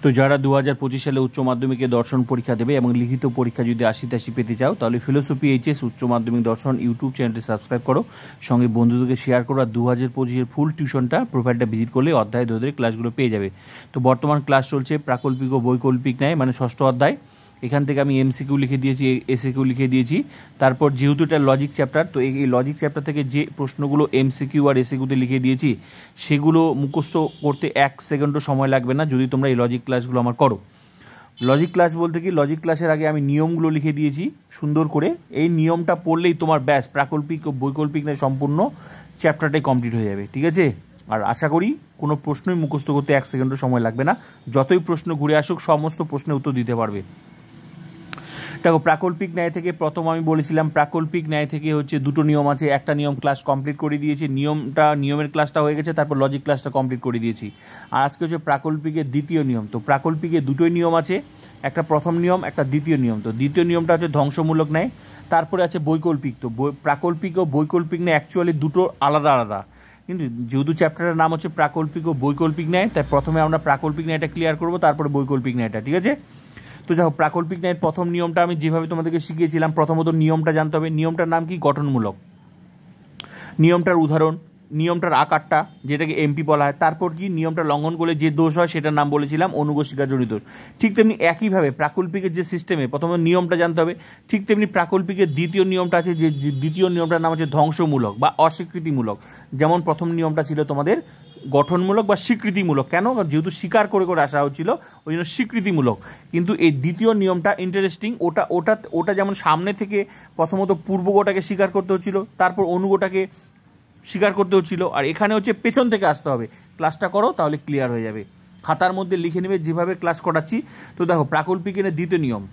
তো যারা 2025 সালে উচ্চ মাধ্যমিকে দর্শন পরীক্ষা দেবে এবং লিখিত পরীক্ষা যদি 80-80 পেতে চাও তাহলে ফিলোসফি এইচএস উচ্চ মাধ্যমিক দর্শন ইউটিউব চ্যানেলটি সাবস্ক্রাইব করো, সঙ্গে বন্ধুদেরকে শেয়ার করো। আর 2025 ফুল টিউশনটা প্রোফাইলটা ভিজিট করলে অধ্যায় ধরে ধরে ক্লাসগুলো পেয়ে যাবে। তো বর্তমান ক্লাস চলছে প্রাকল্পিক ও বৈকল্পিক ন্যায়, মানে 6ষ্ঠ অধ্যায়। এখান থেকে আমি এমসিকিউ লিখে দিয়েছি, এসএকিউ লিখে দিয়েছি। তারপর যেহেতু এটা লজিক চ্যাপ্টার, তো এই লজিক চ্যাপ্টার থেকে যে প্রশ্নগুলো এমসিকিউ আর এসএকিউতে লিখে দিয়েছি সেগুলো মুখস্থ করতে 1 সেকেন্ডও সময় লাগবে না যদি তোমরা এই লজিক ক্লাসগুলো আমার করো। লজিক ক্লাস বলতে কি, লজিক ক্লাসের আগে আমি নিয়মগুলো লিখে দিয়েছি সুন্দর করে। এই নিয়মটা পড়লেই তোমার ব্যাস প্রাকল্পিক ও বৈকল্পিক নিয়ে সম্পূর্ণ চ্যাপ্টারটাই কমপ্লিট হয়ে যাবে, ঠিক আছে? আর আশা করি কোনো প্রশ্নই মুখস্থ করতে 1 সেকেন্ডও সময় লাগবে না। যতই প্রশ্ন ঘুরে আসুক সমস্ত প্রশ্নের উত্তর দিতে পারবে। দেখো, প্রাকল্পিক ন্যায় থেকে প্রথম আমি বলেছিলাম প্রাকল্পিক ন্যায় থেকে হচ্ছে দুটো নিয়ম আছে। একটা নিয়ম ক্লাস কমপ্লিট করে দিয়েছি, নিয়মের ক্লাসটা হয়ে গেছে, তারপর লজিক ক্লাসটা কমপ্লিট করে দিয়েছি। আর আজকে হচ্ছে প্রাকল্পিকের দ্বিতীয় নিয়ম। তো প্রাকল্পিকের দুটোই নিয়ম আছে, একটা প্রথম নিয়ম, একটা দ্বিতীয় নিয়ম। তো দ্বিতীয় নিয়মটা হচ্ছে ধ্বংসমূলক ন্যায়। তারপরে আছে বৈকল্পিক। তো প্রাকল্পিক ও বৈকল্পিক ন্যায় অ্যাকচুয়ালি দুটো আলাদা আলাদা, কিন্তু যেহেতু চ্যাপ্টারের নাম হচ্ছে প্রাকল্পিক ও বৈকল্পিক ন্যায়, তাই প্রথমে আমরা প্রাকল্পিক ন্যায়টা ক্লিয়ার করবো, তারপরে বৈকল্পিক ন্যায়টা, ঠিক আছে? তো দেখো, প্রাকল্পিক ন্যায়ের প্রথম নিয়মটা আমি যেভাবে তোমাদেরকে শিখিয়েছিলাম, প্রথমত নিয়মটা জানতে হবে। নিয়মটার নাম কি? গঠনমূলক। নিয়মটার উদাহরণ, নিয়মটার আকারটা যেটাকে এমপি বলা হয়। তারপর কি, নিয়মটা লঙ্ঘন করলে যে দোষ হয় সেটার নাম বলেছিলাম অনুগশিকাজনিত দোষ। ঠিক তেমনি একইভাবে প্রাকল্পিকের যে সিস্টেমে প্রথমে নিয়মটা জানতে হবে, ঠিক তেমনি প্রাকল্পিকের দ্বিতীয় নিয়মটা আছে, যে দ্বিতীয় নিয়মটার নাম হচ্ছে ধ্বংসমূলক বা অস্বীকৃতিমূলক। যেমন প্রথম নিয়মটা ছিল তোমাদের গঠনমূলক বা স্বীকৃতিমূলক। কেন? যেহেতু স্বীকার করে করে আসা হচ্ছিল ওই জন্য স্বীকৃতিমূলক। কিন্তু এই দ্বিতীয় নিয়মটা ইন্টারেস্টিং। ওটা যেমন সামনে থেকে প্রথমত পূর্বগোটাকে স্বীকার করতে হচ্ছিল, তারপর অনুগোটাকে স্বীকার করতে হচ্ছিল, আর এখানে হচ্ছে পেছন থেকে আসতে হবে। ক্লাসটা করো তাহলে ক্লিয়ার হয়ে যাবে, খাতার মধ্যে লিখে নেবে যেভাবে ক্লাস করাচ্ছি। তো দেখো, প্রাকল্পিকের দ্বিতীয় নিয়ম।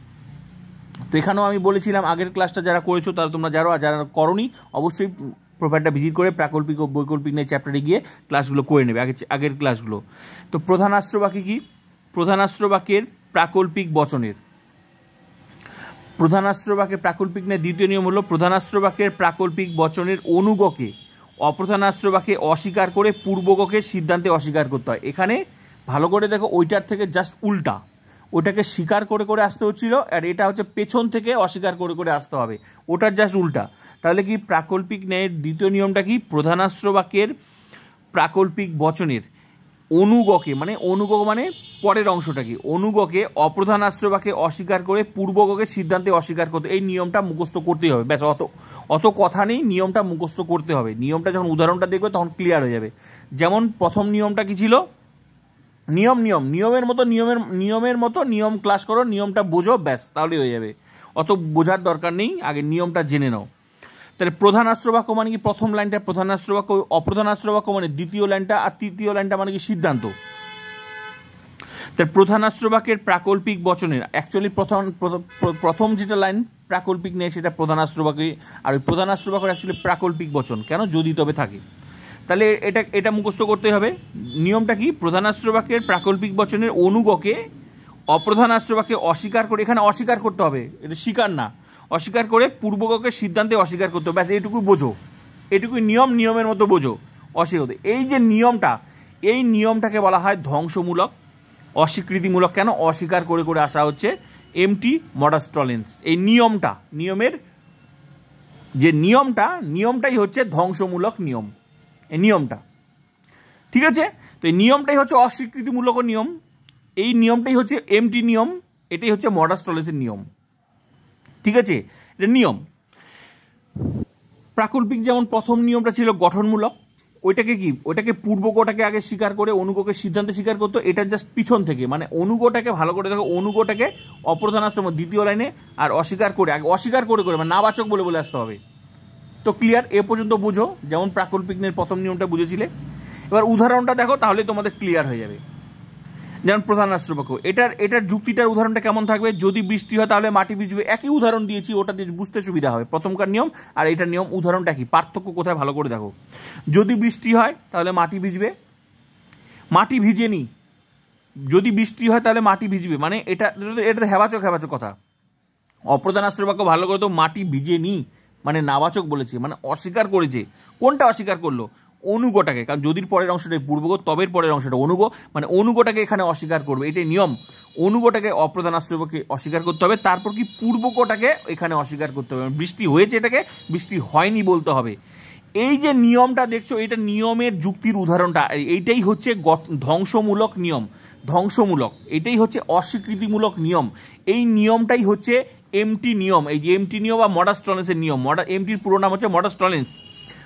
তো এখানেও আমি বলেছিলাম আগের ক্লাসটা যারা করেছো তারা তোমরা যারা করোনি অবশ্যই প্রোফাইলটা ভিজিট করে প্রাকল্পিক ও বৈকল্পিক নিয়ে চ্যাপ্টারে গিয়ে ক্লাসগুলো করে নেবে, আগের ক্লাসগুলো। তো প্রধানাস্ত্র বাক্য কি? প্রধানাস্ত্র বাক্যের প্রাকল্পিক বচনের, প্রধানাস্ত্র বাক্যের প্রাকল্পিক নিয়ে দ্বিতীয় নিয়ম হলো প্রধানাস্ত্র বাক্যের প্রাকল্পিক বচনের অনুগকে অপ্রধানাস্ত্র বাক্যে অস্বীকার করে পূর্বগকে সিদ্ধান্তে অস্বীকার করতে হয়। এখানে ভালো করে দেখো, ওইটার থেকে জাস্ট উল্টা, ওটাকে স্বীকার করে করে আসতে হচ্ছিল, আর এটা হচ্ছে পেছন থেকে অস্বীকার করে করে আসতে হবে, ওটার জাস্ট উল্টা। তাহলে কি, প্রাকল্পিক ন্যায়ের দ্বিতীয় নিয়মটা কি? প্রধানাস্ত্র বাক্যের প্রাকল্পিক বচনের অনুগকে, মানে অনুগক মানে পরের অংশটা কি, অনুগকে অপ্রধানাস্ত্র বাক্যে অস্বীকার করে পূর্বগকে সিদ্ধান্তে অস্বীকার করতে। এই নিয়মটা মুখস্থ করতেই হবে, ব্যাস। অত কথা নেই, নিয়মটা মুখস্থ করতে হবে। নিয়মটা যখন উদাহরণটা দেখবে তখন ক্লিয়ার হয়ে যাবে। যেমন প্রথম নিয়মটা কি ছিল? নিয়মের মতো নিয়ম ক্লাস করো, নিয়মটা বোঝো, ব্যাস, তাহলেই হয়ে যাবে। অত বোঝার দরকার নেই, আগে নিয়মটা জেনে নাও। তাহলে প্রধানাস্ত্র বাক্য মানে কি? প্রথম লাইনটা প্রধানাস্ত্র বাক্য, অপ্রধানাস্ত্র বাক্য মানে দ্বিতীয় লাইনটা, আর তৃতীয় লাইনটা মানে কি? সিদ্ধান্ত। তাহলে প্রধানাস্ত্র বাক্যের প্রাকল্পিক বচনের অ্যাকচুয়ালি প্রথম যেটা লাইন প্রাকল্পিক নেই সেটা প্রধানাস্ত্র বাক্য, আর ওই প্রধানাস্ত্র বাক্য অ্যাকচুয়ালি প্রাকল্পিক বচন। কেন? যদি তবে থাকে। তাহলে এটা মুখস্থ করতে হবে। নিয়মটা কি? প্রধানাস্ত্র বাক্যের প্রাকল্পিক বচনের অনুগকে অপ্রধানাস্ত্র বাক্যে অস্বীকার করে, এখানে অস্বীকার করতে হবে, এটা স্বীকার না, অস্বীকার করে পূর্বগকে সিদ্ধান্তে অস্বীকার করতে হবে, ব্যাস। এইটুকু বোঝো, এটুকুই নিয়ম, নিয়মের মতো বোঝো, অস্বীকার। এই যে নিয়মটা, এই নিয়মটাকে বলা হয় ধ্বংসমূলক, অস্বীকৃতিমূলক। কেন? অস্বীকার করে করে আসা হচ্ছে, এমটি মডাস টলেন্স। এই নিয়মের যে নিয়মটাই হচ্ছে ধ্বংসমূলক নিয়ম, এই নিয়মটা, ঠিক আছে? তো এই নিয়মটাই হচ্ছে অস্বীকৃতিমূলক নিয়ম, এই নিয়মটাই হচ্ছে এমটি নিয়ম, এটাই হচ্ছে মডাস টলেন্সের নিয়ম, ঠিক আছে? এটা নিয়ম। প্রাকল্পিক যেমন প্রথম নিয়মটা ছিল গঠনমূলক, ওইটাকে কি? ওইটাকে পূর্বগটাকে আগে স্বীকার করে অনুগকে সিদ্ধান্তে স্বীকার করতো, এটা জাস্ট পিছন থেকে, মানে অনুগটাকে ভালো করে দেখো, অনুগটাকে অপ্রধানাস্ত্র দ্বিতীয় লাইনে, আর অস্বীকার করে আগে অস্বীকার করে করে মানে নাবাচক বলে বলে আসতে হবে। তো ক্লিয়ার? এ পর্যন্ত বুঝো, যেমন প্রাকল্পিক নিয়ে প্রথম নিয়মটা বুঝেছিলে। এবার উদাহরণটা দেখো, তাহলে তোমাদের ক্লিয়ার হয়ে যাবে। যেমন প্রধানাস্ত্র বাক্য, এটার যুক্তিটার উদাহরণটা কেমন থাকবে? যদি বৃষ্টি হয় তাহলে মাটি ভিজবে। একই উদাহরণ দিয়েছি, ওটা দিয়ে বুঝতে সুবিধা হবে। প্রথমকার নিয়ম আর এটার নিয়ম, উদাহরণটা কি, পার্থক্য কোথায় ভালো করে দেখো। যদি বৃষ্টি হয় তাহলে মাটি ভিজবে, মাটি ভিজেনি। যদি বৃষ্টি হয় তাহলে মাটি ভিজবে, মানে এটা হেবাচক কথা। অপ্রধানাস্ত্র বাক্য ভালো করে তো, মাটি ভিজেনি মানে নাবাচক বলেছে, মানে অস্বীকার করেছে। কোনটা অস্বীকার করলো? অনুগটাকে, কারণ যদির পরের অংশটা পূর্বগ, তবের পরের অংশটা অনুগ, মানে অনুগটাকে এখানে অস্বীকার করবে, এটাই নিয়ম। অনুগটাকে অপ্রধানাশ্রয়কে অস্বীকার করতে হবে, তারপর কি পূর্বকটাকে এখানে অস্বীকার করতে হবে। বৃষ্টি হয়েছে এটাকে বৃষ্টি হয়নি বলতে হবে। এই যে নিয়মটা দেখছো, এটা নিয়মের যুক্তির উদাহরণটা, এইটাই হচ্ছে ধ্বংসমূলক নিয়ম। ধ্বংসমূলক, এটাই হচ্ছে অস্বীকৃতিমূলক নিয়ম। এই নিয়মটাই হচ্ছে এমটি নিয়ম। এই যে এমটি নিয়ম বা মডাস টলেন্সের নিয়ম, এমটির পুরো নাম হচ্ছে মডাস টলেন্স।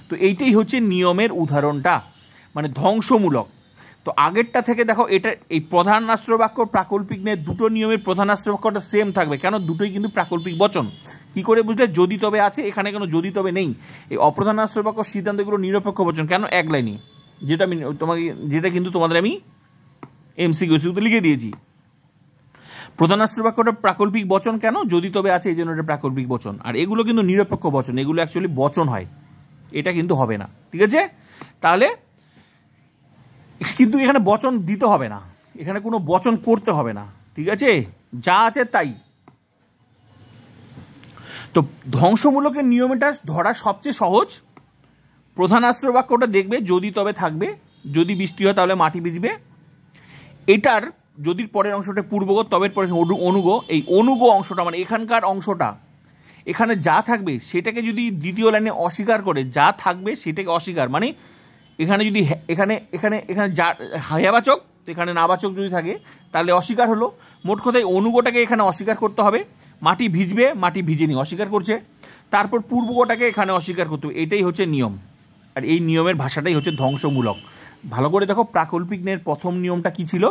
তো এইটাই হচ্ছে নিয়মের উদাহরণটা, মানে ধ্বংসমূলক। তো আগেরটা থেকে দেখো, এটা এই প্রধান আশ্রয় বাক্য প্রাকল্পিক নিয়ে দুটো নিয়মের প্রধান আশ্রয় বাক্যটা সেম থাকবে। কেন? দুটোই কিন্তু প্রাকল্পিক বচন। কি করে বুঝলে? যদি তবে আছে, এখানে কেন যদি তবে নেই। এই অপ্রধান আশ্রয় বাক্য সিদ্ধান্তগুলো নিরপেক্ষ বচন। কেন? এক লাইনই, যেটা কিন্তু তোমাদের আমি এমসিকিউতে লিখে দিয়েছি। প্রধান আশ্রয় বাক্যটা প্রাকল্পিক বচন কেন? যদি তবে আছে, এই জন্য এটা প্রাকল্পিক বচন। আর এগুলো কিন্তু নিরপেক্ষ বচন, এগুলো অ্যাকচুয়ালি বচন হয়, এটা কিন্তু হবে না। ঠিক আছে? তাহলে কিন্তু এখানে বচন দিতে হবে না, এখানে কোনো বচন করতে হবে না। ঠিক আছে? যা আছে তাই। তো ধ্বংসমূলকের নিয়মটা ধরা সবচেয়ে সহজ। প্রধান আশ্রয় বাক্যটা দেখবে যদি তবে থাকবে, যদি বৃষ্টি হয় তাহলে মাটি ভিজবে। এটার যদি পরের অংশটা পূর্বগ, তবের পরে অনুগ, এই অনুগ অংশটা মানে এখানকার অংশটা, এখানে যা থাকবে সেটাকে যদি দ্বিতীয় লাইনে অস্বীকার করে, যা থাকবে সেটাকে অস্বীকার, মানে এখানে যদি এখানে এখানে এখানে যা হ্যাবাচক, তো এখানে নাবাচক যদি থাকে তাহলে অস্বীকার হলো। মোট কথায় অনুগটাকে এখানে অস্বীকার করতে হবে। মাটি ভিজবে, মাটি ভিজেনি, অস্বীকার করছে। তারপর পূর্বগটাকে এখানে অস্বীকার করতে হবে। এটাই হচ্ছে নিয়ম, আর এই নিয়মের ভাষাটাই হচ্ছে ধ্বংসমূলক। ভালো করে দেখো, প্রাকল্পিক ন্যায়ের প্রথম নিয়মটা কি ছিল?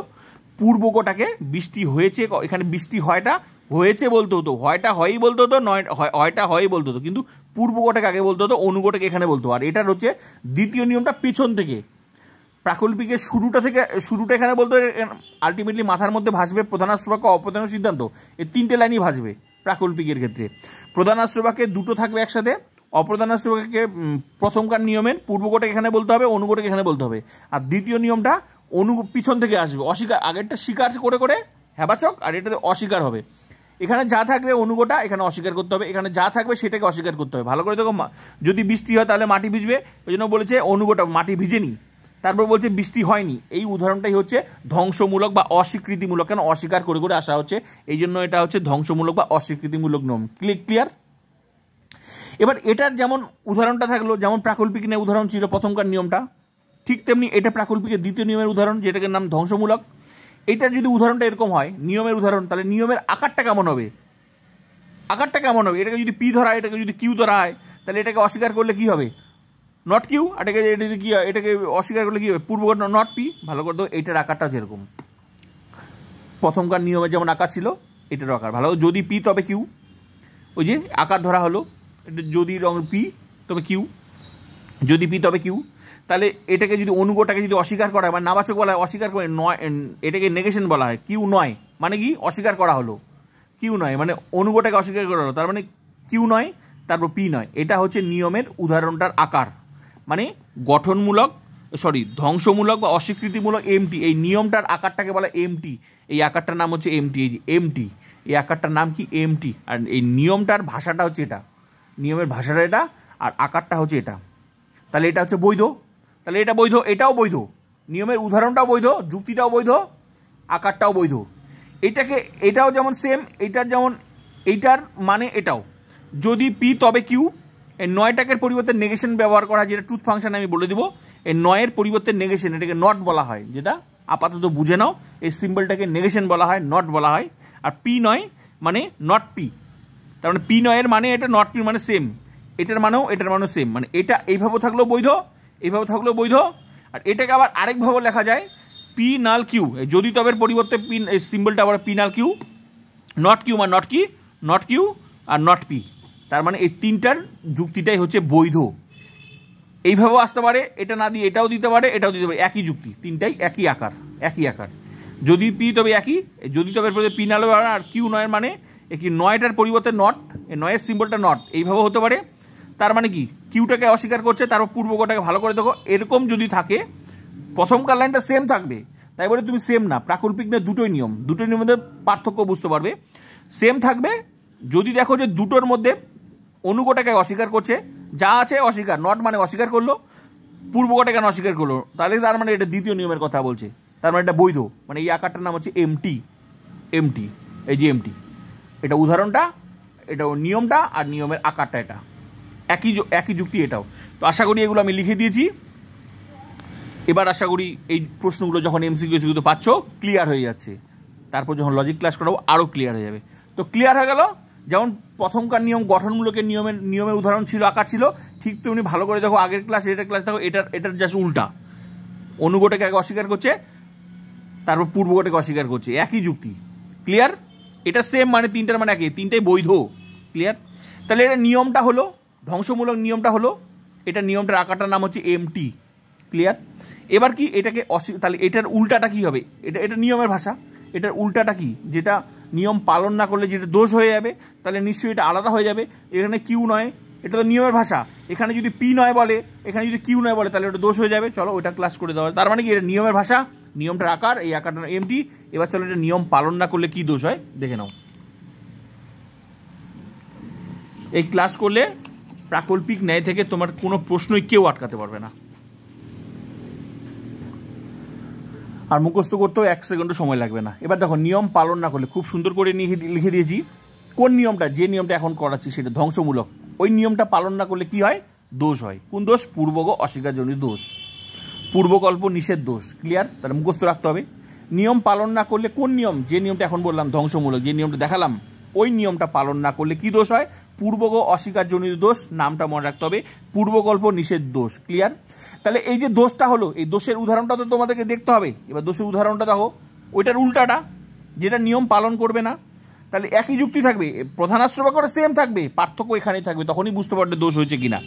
পূর্বগটাকে বৃষ্টি হয়েছে, এখানে বৃষ্টি হয়টা হয়েছে বলতে হতো, হয়টা হয়ই বলতে হতো, নয় হয়টা হয়ই বলতে হতো, কিন্তু পূর্বগটাকে আগে বলতে হতো, অনুগটাকে এখানে বলতো। আর এটার হচ্ছে দ্বিতীয় নিয়মটা পেছন থেকে, প্রাকল্পিকের শুরুটা এখানে বলতো, আলটিমেটলি মাথার মধ্যে ভাসবে প্রধান আশ্রয় বাক্য, অপ্রধান সিদ্ধান্ত, এই তিনটে লাইনই ভাসবে প্রাকল্পিকের ক্ষেত্রে। প্রধান আশ্রয় বাক্যে দুটো থাকবে একসাথে, অপ্রধান আশ্রয় বাক্যে প্রথমকার নিয়মের পূর্বগটাকে এখানে বলতে হবে, অনুগটাকে এখানে বলতে হবে। আর দ্বিতীয় নিয়মটা পিছন থেকে আসবে, অস্বীকার, আগেরটা স্বীকার করে করে হ্যাবাচক, আর এটাতে অস্বীকার হবে। এখানে যা থাকবে অনুগটা এখানে অস্বীকার করতে হবে, এখানে যা থাকবে সেটাকে অস্বীকার করতে হবে। ভালো করে দেখো, যদি বৃষ্টি হয় তাহলে মাটি ভিজবে, ওই জন্য বলেছে অনুগটা মাটি ভিজেনি, তারপর বলছে বৃষ্টি হয়নি। এই উদাহরণটাই হচ্ছে ধ্বংসমূলক বা অস্বীকৃতিমূলক। কেন? অস্বীকার করে করে আসা হচ্ছে, এই জন্য এটা হচ্ছে ধ্বংসমূলক বা অস্বীকৃতিমূলক নিয়ম। ক্লিয়ার? এবার এটার যেমন উদাহরণটা থাকলো, যেমন প্রাকল্পিক নিয়ে উদাহরণ ছিল প্রথমকার নিয়মটা, ঠিক তেমনি এটা প্রাকল্পিকের দ্বিতীয় নিয়মের উদাহরণ, যেটাকে নাম ধ্বংসমূলক। এটার যদি উদাহরণটা এরকম হয়, নিয়মের উদাহরণ, তাহলে নিয়মের আকারটা কেমন হবে? আকারটা কেমন হবে? এটাকে যদি পি ধরা হয়, এটাকে যদি কিউ ধরা হয়, তাহলে এটাকে অস্বীকার করলে কি হবে? Not Q. এটাকে কি, এটাকে অস্বীকার করলে কি হবে? পূর্বগত নট পি। ভালো করে তো, এইটার আকারটা যেরকম প্রথমকার নিয়মে যেমন আকার ছিল, এটারও আকার। ভালো, যদি পি তবে কিউ, ওই যে আকার ধরা হলো, যদি রং পি তবে কিউ, যদি পি তবে কিউ। তাহলে এটাকে যদি অনুগটাকে যদি অস্বীকার করা হয়, মানে নাবাচক বলা হয়, অস্বীকার করে নয়, এটাকে নেগেশন বলা হয়। কিউ নয় মানে কি? অস্বীকার করা হলো। কিউ নয় মানে অনুগটাকে অস্বীকার করা হলো, তার মানে কিউ নয়, তারপর পি নয়। এটা হচ্ছে নিয়মের উদাহরণটার আকার, মানে গঠনমূলক, ধ্বংসমূলক বা অস্বীকৃতিমূলক এমটি। এই নিয়মটার আকারটাকে বলা এমটি। এই আকারটার নাম হচ্ছে এমটি। এই যে এমটি, এই আকারটার নাম কি? এমটি। আর এই নিয়মটার ভাষাটা হচ্ছে এটা, নিয়মের ভাষাটা এটা, আর আকারটা হচ্ছে এটা। তাহলে এটা হচ্ছে বৈধ, তাহলে এটা বৈধ, এটাও বৈধ, নিয়মের উদাহরণটাও বৈধ, যুক্তিটাও বৈধ, আকারটাও বৈধ। এটাও যেমন সেম, এইটার যেমন, এইটার মানে এটাও। যদি পি তবে কিউ, এই নয়টাকের পরিবর্তে নেগেশন ব্যবহার করা, যেটা ট্রুথ ফাংশন আমি বলে দিব। এই নয়ের পরিবর্তে নেগেশন, এটাকে নট বলা হয়, যেটা আপাতত বুঝে নাও। এই সিম্বলটাকে নেগেশন বলা হয়, নট বলা হয়। আর পি নয় মানে নট পি, তার মানে পি নয়ের মানে এটা, নট পি মানে সেম, এটার মানেও সেম। মানে এটা এইভাবে থাকলেও বৈধ, এইভাবে থাকলেও বৈধ। আর এটাকে আবার আরেকভাবে লেখা যায়, পি নাল কিউ। যদি তবের পরিবর্তে পি, এই সিম্বলটা আবার P null Q. Not Q মানে নট কি, নট কিউ আর নট পি। তার মানে এই তিনটার যুক্তিটাই হচ্ছে বৈধ। এইভাবেও আসতে পারে, এটা না দিয়ে এটাও দিতে পারে, এটাও দিতে পারে, একই যুক্তি, তিনটাই একই আকার, একই আকার। যদি পি তবে একই, যদি তবের পরিবর্তে পি নাল, আর কিউ নয়ের মানে কি, নয়টার পরিবর্তে নট, এই নয়ের সিম্বলটা নট, এইভাবে হতে পারে। তার মানে কি, কিউটাকে অস্বীকার করছে, তারপর পূর্বগটাকে। ভালো করে দেখো, এরকম যদি থাকে, প্রথমকার লাইনটা সেম থাকবে, তাই বলে তুমি সেম না। প্রাকল্পিক নিয়ে দুটোই নিয়ম, দুটোই নিয়মের পার্থক্য বুঝতে পারবে। সেম থাকবে যদি দেখো যে দুটোর মধ্যে অনুগটাকে অস্বীকার করছে, যা আছে অস্বীকার, নট মানে অস্বীকার করলো, পূর্বকটা কেন অস্বীকার করলো? তাহলে তার মানে এটা দ্বিতীয় নিয়মের কথা বলছে, তার মানে এটা বৈধ। মানে এই আকারটার নাম হচ্ছে এমটি। এমটি, এই যে এমটি, এটা উদাহরণটা, এটা নিয়মটা, আর নিয়মের আকারটা এটা একই যুক্তি এটাও। তো আশা করি এগুলো আমি লিখে দিয়েছি। এবার আশা করি এই প্রশ্নগুলো যখন এমসিকিউতে পাচ্ছ ক্লিয়ার হয়ে যাচ্ছে, তারপর যখন লজিক ক্লাস করাবো আরও ক্লিয়ার হয়ে যাবে। তো ক্লিয়ার হয়ে গেল, যেমন প্রথমকার নিয়ম গঠনমূলকের নিয়মের উদাহরণ ছিল, আকার ছিল, ঠিক তেমনি ভালো করে দেখো আগের ক্লাস এটার ক্লাস দেখো, এটার জাস্ট উল্টা। অনুগটাকে আগে অস্বীকার করছে, তারপর পূর্বগটাকে অস্বীকার করছে, একই যুক্তি। ক্লিয়ার? এটা সেম, মানে তিনটার মানে একই, তিনটাই বৈধ। ক্লিয়ার? তাহলে এটা নিয়মটা হলো, ধ্বংসমূলক নিয়মটা হলো, এটা নিয়মটার আকারটার নাম হচ্ছে এমটি। ক্লিয়ার? এবার কি এটাকে তাহলে এটার উল্টাটা কি হবে? এটা নিয়মের ভাষা, এটার উল্টাটা কি? যেটা নিয়ম পালন না করলে যেটা দোষ হয়ে যাবে, তাহলে নিশ্চয়ই এটা আলাদা হয়ে যাবে। এখানে কিউ নয়, এটা তো নিয়মের ভাষা, এখানে যদি পি নয় বলে, এখানে যদি কিউ নয় বলে, তাহলে ওটা দোষ হয়ে যাবে। চলো ওইটা ক্লাস করে দেওয়া। তার মানে কি এটা নিয়মের ভাষা, নিয়মটার আকার, এই আকারটার এমটি। এবার চলো এটা নিয়ম পালন না করলে কি দোষ হয় দেখে নাও। এই ক্লাস করলে প্রাকল্পিক ন্যায় থেকে তোমার কোনো প্রশ্নই কেউ আটকাতে পারবে না। আর মুখস্থ করতেও 1 সেকেন্ডও সময় লাগবে না। এবার দেখো নিয়ম পালন না করলে, খুব সুন্দর করে লিখে দিয়েছি কোন নিয়মটা, যে নিয়মটা এখন করাচ্ছি সেটা ধ্বংসমূলক, ওই নিয়মটা পালন না করলে কি হয়? দোষ হয়। কোন দোষ? পূর্বগ অস্বীকারজনিত দোষ, পূর্বকল্প নিষেধ দোষ। ক্লিয়ার? তাহলে মুখস্থ রাখতে হবে। নিয়ম পালন না করলে কোন নিয়ম, যে নিয়মটা এখন বললাম ধ্বংসমূলক, যে নিয়মটা দেখালাম, ওই নিয়মটা পালন না করলে কি দোষ হয়? পূর্বগ অস্বীকারজনিত দোষ। নামটা মনে রাখতে হবে, পূর্বকল্প নিষেধ দোষ। ক্লিয়ার? তাহলে এই যে দোষটা হলো, এই দোষের উদাহরণটা তো তোমাদেরকে দেখতে হবে। এবার দোষের উদাহরণটা দেখো, ওইটার উল্টাটা, যেটা নিয়ম পালন করবে না। তাহলে একই যুক্তি থাকবে, প্রধান আশ্রবাক্যটা সেম থাকবে, পার্থক্য এখানেই থাকবে, তখনই বুঝতে পারবে দোষ হয়েছে কিনা।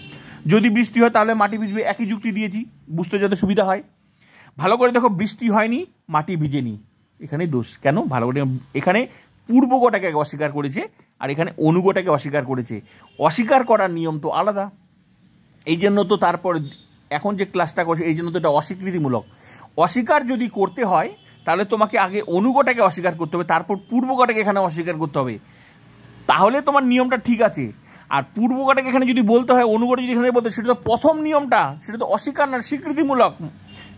যদি বৃষ্টি হয় তাহলে মাটি ভিজবে, একই যুক্তি দিয়েছি, বুঝতে যাতে সুবিধা হয়। ভালো করে দেখো, বৃষ্টি হয়নি, মাটি ভিজেনি, এখানেই দোষ। কেন? ভালো করে, এখানে পূর্বগটাকে অস্বীকার করেছে, আর এখানে অনুগটাকে অস্বীকার করেছে। অস্বীকার করার নিয়ম তো আলাদা, এই জন্য তো তারপর এখন যে ক্লাসটা করছে এই জন্য তো এটা অস্বীকৃতিমূলক। অস্বীকার যদি করতে হয় তাহলে তোমাকে আগে অনুগটাকে অস্বীকার করতে হবে, তারপর পূর্বগটাকে এখানে অস্বীকার করতে হবে, তাহলে তোমার নিয়মটা ঠিক আছে। আর পূর্বগটাকে এখানে যদি বলতে হয়, অনুগটা যদি এখানে বলতে, সেটা তো প্রথম নিয়মটা, সেটা তো অস্বীকার না, স্বীকৃতিমূলক।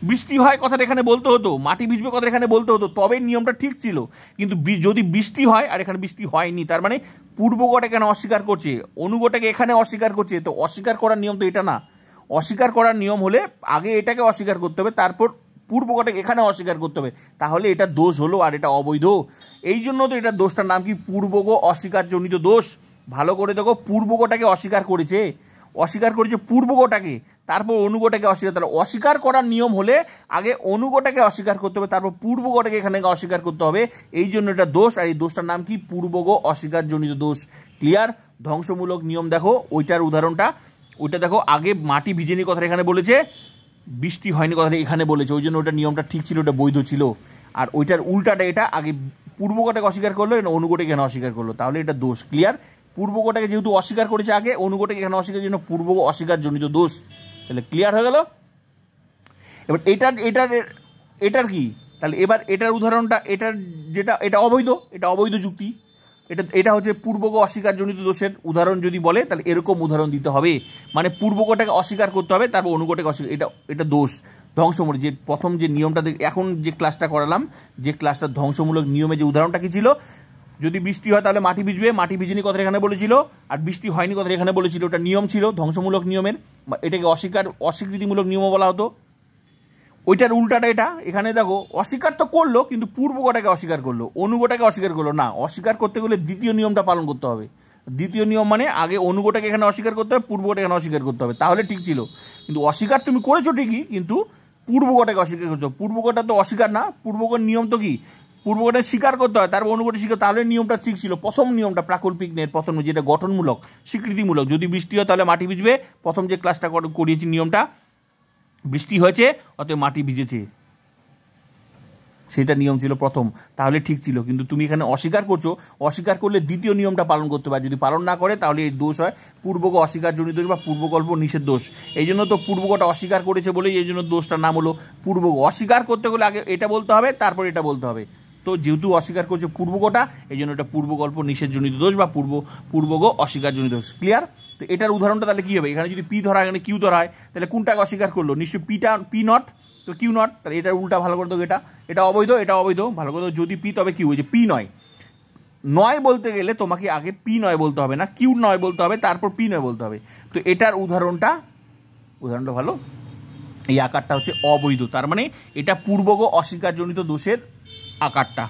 বৃষ্টি হয় কথাটা এখানে বলতে হতো, মাটি ভিজবে কথাটা এখানে বলতে হতো, তবে নিয়মটা ঠিক ছিল। কিন্তু যদি বৃষ্টি হয় আর এখানে বৃষ্টি হয়নি, তার মানে পূর্বগটা এখানে অস্বীকার করছে, অনুগটাকে এখানে অস্বীকার করছে। তো অস্বীকার করার নিয়ম তো এটা না। অস্বীকার করার নিয়ম হলে আগে এটাকে অস্বীকার করতে হবে, তারপর পূর্বগটাকে এখানে অস্বীকার করতে হবে, তাহলে এটা দোষ হলো, আর এটা অবৈধ। এই জন্য তো এটা দোষটার নাম কি? পূর্বগ অস্বীকারজনিত দোষ। ভালো করে দেখো, পূর্বগটাকে অস্বীকার করেছে, পূর্বগটাকে, তারপর অনুগটাকে অস্বীকার। তাহলে অস্বীকার করার নিয়ম হলে আগে অনুগটাকে অস্বীকার করতে হবে, তারপর পূর্বগটাকে এখানে অস্বীকার করতে হবে। এই জন্য এটা দোষ, আর এই দোষটার নাম কি? পূর্বগ অস্বীকারজনিত দোষ। ক্লিয়ার? ধ্বংসমূলক নিয়ম দেখো, ওইটার উদাহরণটা, ওইটা দেখো, আগে মাটি ভিজেনি কথাটা এখানে বলেছে, বৃষ্টি হয়নি কথাটা এখানে বলেছে, ওই জন্য ওটা নিয়মটা ঠিক ছিল, ওটা বৈধ ছিল। আর ওইটার উল্টাটা, এটা আগে পূর্বগটাকে অস্বীকার করলো, অনুগটাকে এখানে অস্বীকার করলো, তাহলে এটা দোষ। ক্লিয়ার? পূর্বগটাকে যেহেতু অস্বীকার করেছে আগে, অনুগটাকে এখানে অস্বীকার জন্য পূর্ব অস্বীকারজনিত দোষ। তাহলে ক্লিয়ার হয়ে গেল? এবার এটার কি? তাহলে এবার এটার উদাহরণটা, এটার যেটা, এটা অবৈধ, এটা অবৈধ যুক্তি। এটা হচ্ছে পূর্বগ অস্বীকারজনিত দোষের উদাহরণ যদি বলে, তাহলে এরকম উদাহরণ দিতে হবে, মানে পূর্বগটাকে অস্বীকার করতে হবে, তারপর অনুগটাকে অস্বীকার, এটা দোষ। ধ্বংসমূলক যে প্রথম যে নিয়মটা, এখন যে ক্লাসটা করালাম, যে ক্লাসটা ধ্বংসমূলক নিয়মে যে উদাহরণটা কি ছিল, যদি বৃষ্টি হয় তাহলে মাটি ভিজবে, মাটি ভিজেনি কথা এখানে বলেছিল, আর বৃষ্টি হয়নি কথা এখানে বলেছিল, ওটা নিয়ম ছিল ধ্বংসমূলক নিয়মের, এটাকে অস্বীকৃতিমূলক নিয়মও বলা হতো। ওইটার উল্টাটা এটা, এখানে দেখো অস্বীকার তো করলো, কিন্তু পূর্বগটাকে অস্বীকার করলো, অনুগটাকে অস্বীকার করলো না। অস্বীকার করতে গেলে দ্বিতীয় নিয়মটা পালন করতে হবে। দ্বিতীয় নিয়ম মানে আগে অনুগটাকে এখানে অস্বীকার করতে হবে, পূর্বগটাকে এখানে অস্বীকার করতে হবে, তাহলে ঠিক ছিল। কিন্তু অস্বীকার তুমি করেছো ঠিকই, কিন্তু পূর্বগটাকে অস্বীকার করতে হবে। পূর্বগটা তো অস্বীকার না, পূর্বগর নিয়ম তো কি? পূর্বগটা স্বীকার করতে হয়, তারপর অনুগটা স্বীকার, তাহলে নিয়মটা ঠিক ছিল। প্রথম নিয়মটা প্রাকল্পিক ন্যায়ের প্রথম, যেটা গঠনমূলক, স্বীকৃতিমূলক। যদি বৃষ্টি হয় তাহলে মাটি ভিজবে, প্রথম যে ক্লাসটা করিয়েছি নিয়মটা, বৃষ্টি হয়েছে অতএব মাটি ভিজেছে, সেটা নিয়ম ছিল প্রথম, তাহলে ঠিক ছিল। কিন্তু তুমি এখানে অস্বীকার করছো, অস্বীকার করলে দ্বিতীয় নিয়মটা পালন করতে পারে, যদি পালন না করে তাহলে এই দোষ হয় পূর্বগ অস্বীকারজনিত দোষ বা পূর্বকল্প নিষেধ দোষ। এই জন্য তো পূর্বগটা অস্বীকার করেছে বলেই এই জন্য দোষটার নাম হলো পূর্বগ। অস্বীকার করতে গেলে আগে এটা বলতে হবে, তারপর এটা বলতে হবে। তো যেহেতু অস্বীকার করছে পূর্বগটা, এই জন্য এটা পূর্বকল্প নিষেধজনিত দোষ বা পূর্বগ অস্বীকারজনিত দোষ। ক্লিয়ার? তো এটার উদাহরণটা তাহলে কী হবে? এখানে যদি পি ধরা হয়, এখানে কিউ ধরা হয়, তাহলে কোনটাকে অস্বীকার করলো? নিশ্চয়ই পি নট, তো কিউ নট। তাহলে এটার উল্টা ভালো করে দেবো, এটা অবৈধ, এটা অবৈধ। ভালো করে দেবো, যদি পি তবে কিউ। ওই যে পি নয় বলতে গেলে তোমাকে আগে পি নয় বলতে হবে না, কিউ নয় বলতে হবে, তারপর পি নয় বলতে হবে। তো এটার উদাহরণটা ভালো, এই আকারটা হচ্ছে অবৈধ। তার মানে এটা পূর্বগ অস্বীকারজনিত দোষের আকারটা,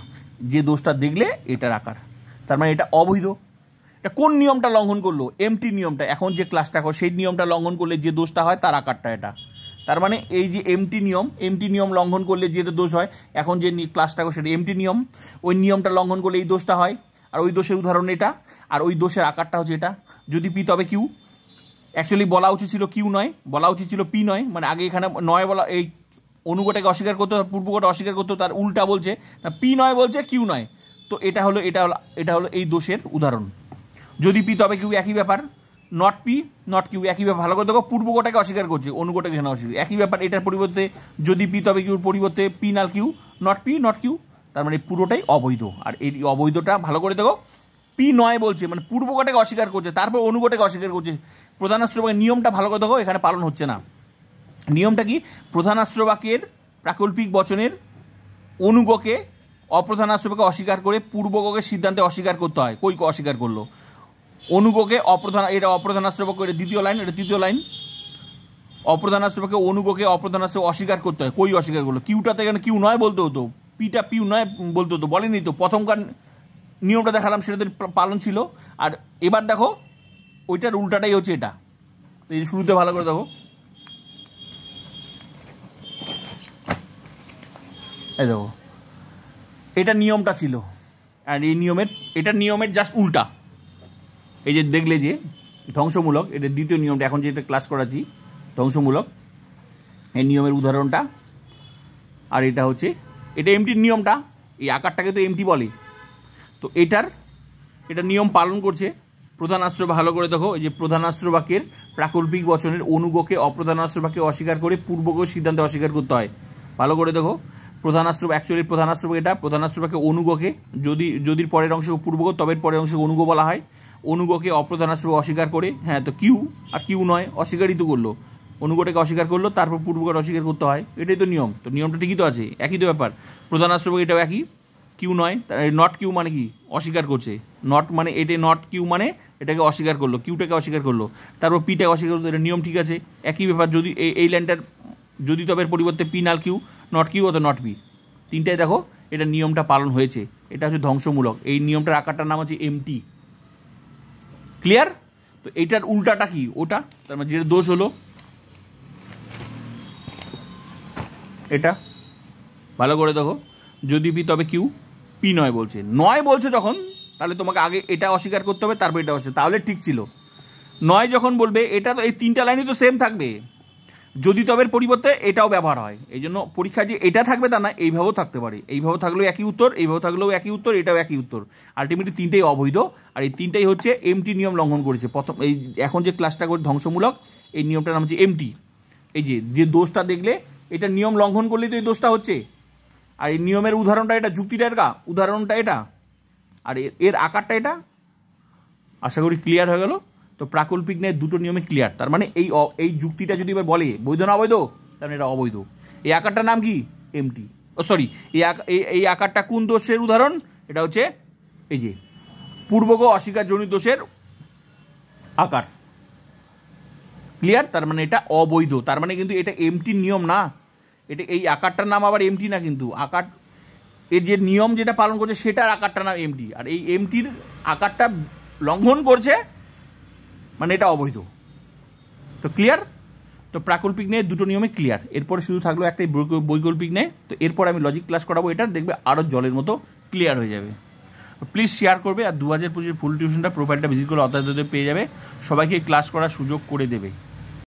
যে দোষটা দেখলে এটার আকার, তার মানে এটা অবৈধ। এটা কোন নিয়মটা লঙ্ঘন করলো? এমটি নিয়মটা। এখন যে ক্লাসটা করো সেই নিয়মটা লঙ্ঘন করলে যে দোষটা হয় তার আকারটা এটা। তার মানে এই যে এমটি নিয়ম লঙ্ঘন করলে যেটা দোষ হয়, এখন যে ক্লাসটা করো সেটা এমটি নিয়ম, ওই নিয়মটা লঙ্ঘন করলে এই দোষটা হয়, আর ওই দোষের উদাহরণ এটা, আর ওই দোষের আকারটা হচ্ছে এটা। যদি পি তবে কিউ, অ্যাকচুয়ালি বলা উচিত ছিল কিউ নয়, বলা উচিত ছিল পি নয়, মানে আগে এখানে নয় বলা, এই অনুগটাকে অস্বীকার করতো, পূর্বগটা অস্বীকার করতো, তার উল্টা বলছে পি নয় বলছে কিউ নয়। তো এটা হলো এই দোষের উদাহরণ। যদি পি তবে কিউ একই ব্যাপার, নট পি নট কিউ একই ব্যাপার। ভালো করে দেখো, পূর্বগটাকে অস্বীকার করছে, অনুগটাকে এখানে অস্বীকার, একই ব্যাপার। এটার পরিবর্তে যদি পি তবে কিউর পরিবর্তে P null Q, not P not Q, তার মানে পুরোটাই অবৈধ। আর এই অবৈধটা ভালো করে দেখো, পি নয় বলছে মানে পূর্বগটাকে অস্বীকার করছে, তারপর অনুগটাকে অস্বীকার করছে। প্রধানাস্ত্র বাক্যের নিয়মটা ভালো করে দেখো, এখানে পালন হচ্ছে না। নিয়মটা কি? প্রধানাস্ত্র বাক্যের প্রাকল্পিক বচনের অনুগকে অপ্রধানাস্ত্র বাক্যে অস্বীকার করে পূর্বগকে সিদ্ধান্তে অস্বীকার করতে হয়। কই অস্বীকার করলো? অনুগকে এটা অপ্রধানাস্ত্র বাক্য, এটা দ্বিতীয় লাইন, এটা তৃতীয় লাইন। অপ্রধানাস্ত্র বাক্যে অনুগকে অপ্রধানাস্ত্র অস্বীকার করতে হয়। কই অস্বীকার করলো? কিউটাতে এখানে কিউ নয় বলতে হতো, পিটা পিউ নয় বলতে হতো, বলেনি তো। প্রথমকার নিয়মটা দেখালাম সেটা পালন ছিল। আর এবার দেখো ওইটার উল্টাটাই হচ্ছে এটা। এই শুরুতে ভালো করে দেখো, এই দেখো এটা নিয়মটা ছিল, আর এটা নিয়মের জাস্ট উল্টা। এই যে দেখলে যে ধ্বংসমূলক, এটা দ্বিতীয় নিয়মটা, এখন যেটা ক্লাস করাচ্ছি ধ্বংসমূলক, এই নিয়মের উদাহরণটা। আর এটা হচ্ছে এটা এমটির নিয়মটা, এই আকারটাকে তো এমটি বলে। তো এটা নিয়ম পালন করছে। প্রধানাস্ত্র, ভালো করে দেখো, এই যে প্রধানাস্ত্র বাক্যের প্রাকল্পিক বচনের অনুগকে অপ্রধানাস্ত্র বাক্যে অস্বীকার করে পূর্বক সিদ্ধান্তে অস্বীকার করতে হয়। ভালো করে দেখো, প্রধানাস্ত্র অ্যাকচুয়ালি প্রধানাস্ত্র এটা প্রধানাস্ত্র বাক্যে অনুগকে, যদি পরের অংশ পূর্বক তবে পরের অংশকে অনুগ বলা হয়। অনুগকে অপ্রধানাস্ত্র অস্বীকার করে, হ্যাঁ তো কিউ, আর কিউ নয় অস্বীকারই তো করলো, অনুগটাকে অস্বীকার করলো, তারপর পূর্বকটা অস্বীকার করতে হয়। এটাই তো নিয়ম। তো নিয়মটা ঠিকই তো আছে, একই তো ব্যাপার। প্রধানাস্ত্র এটাও একই, কিউ নয়, নট কিউ মানে কি? অস্বীকার করছে। নট মানে এটা নট কিউ মানে এটাকে অস্বীকার করলো, কিউটাকে অস্বীকার করলো, তারপর পিটাকে অস্বীকার করলো। এটা নিয়ম ঠিক আছে, একই ব্যাপার। যদি এই লাইনটার যদি তবে পরিবর্তে P null Q, not Q অথবা নট পি, তিনটাই দেখো এটা নিয়মটা পালন হয়েছে। এটা হচ্ছে ধ্বংসমূলক। এই নিয়মটার আকারটার নাম হচ্ছে এমটি। ক্লিয়ার? তো এইটার উল্টাটা কি? ওটা, তার মানে যেটা দোষ হলো এটা। ভালো করে দেখো, যদি পি তবে কিউ, পি নয় বলছে যখন, তাহলে তোমাকে আগে এটা অস্বীকার করতে হবে, তারপর এটা অস্বীকার, তাহলে ঠিক ছিল। নয় যখন বলবে, এটা তো এই তিনটা লাইনই তো সেম থাকবে, যদি তবের পরিবর্তে এটাও ব্যবহার হয়। এই জন্য পরীক্ষায় যে এটা থাকবে তা না, এইভাবেও থাকতে পারে, এইভাবে থাকলেও একই উত্তর, এইভাবে থাকলেও একই উত্তর, এটাও একই উত্তর। আলটিমেটলি তিনটেই অবৈধ। আর এই তিনটাই হচ্ছে এমটি নিয়ম লঙ্ঘন করেছে। প্রথম এই এখন যে ক্লাসটা করে ধ্বংসমূলক, এই নিয়মটার নাম হচ্ছে এমটি। এই যে দোষটা দেখলে, এটা নিয়ম লঙ্ঘন করলেই তো এই দোষটা হচ্ছে। আর এই নিয়মের উদাহরণটা এটা, যুক্তিটা উদাহরণটা এটা, আর এর আকারটা এটা। আশা করি ক্লিয়ার হয়ে গেল। তো প্রাকল্পিক ন্যায় দুটো নিয়মে ক্লিয়ার। তার মানে এই যুক্তিটা যদি এবার বলে বৈধ না অবৈধ, তাহলে এটা অবৈধ। এই আকারটার নাম কি? এমটি। সরি, এই আকারটা কোন দোষের উদাহরণ? এটা হচ্ছে এই যে পূর্বক অস্বীকারজনিত দোষের আকার। ক্লিয়ার? তার মানে এটা অবৈধ। তার মানে কিন্তু এটা এমটির নিয়ম না, এটা এই আকারটার নাম আবার এমটি না, কিন্তু আকার এর যে নিয়ম যেটা পালন করছে সেটার আকারটার নাম এমটি। আর এই এমটির আকারটা লঙ্ঘন করছে মানে এটা অবৈধ। তো ক্লিয়ার? তো প্রাকল্পিক ন্যায় দুটো নিয়মে ক্লিয়ার। এরপরে শুধু থাকলো একটাই বৈকল্পিক ন্যায়। তো এরপর আমি লজিক ক্লাস করাবো, এটা দেখবে আরও জলের মতো ক্লিয়ার হয়ে যাবে। প্লিজ শেয়ার করবে। আর 2025 ফুল টিউশনটা প্রোফাইলটা ভিজিট করে অর্থাৎ পেয়ে যাবে। সবাইকে ক্লাস করার সুযোগ করে দেবে।